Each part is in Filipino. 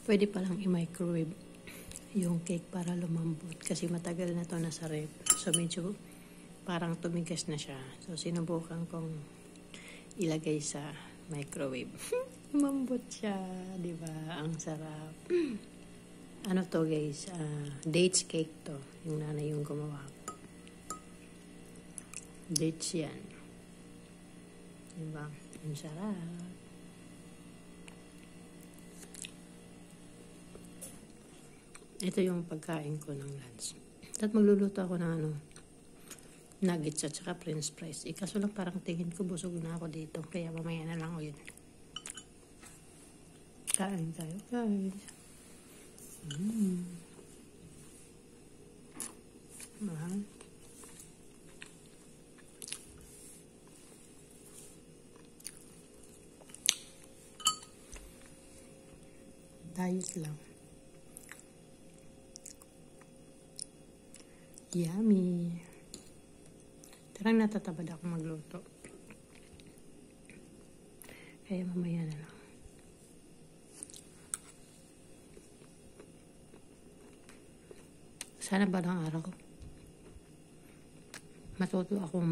Pwede palang i-microwave yung cake para lumambot kasi matagal na to nasa ref. So medyo parang tumigas na siya. So sinubukan kong ilagay sa microwave. Lumambot siya, di ba? Ang sarap. Ano to guys? Dates cake to. Yung nanay yung gumawa. Dates yan. Di ba? Ang sarap. Ito yung pagkain ko ng lunch. At magluluto ako ng nuggets at saka french fries. Kaso lang parang tingin ko busog na ako dito. Kaya mamaya na lang ulit. Kain tayo guys. Mahal. Diet lang. Yummy. Tarang natatabad ako magluto. Kaya mamaya na lang. Sana ba ng araw matuto akong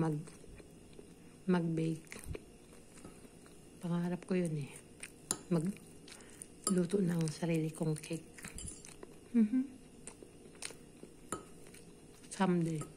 mag-bake. Pangarap ko yun eh. Magluto ng sarili kong cake. Someday.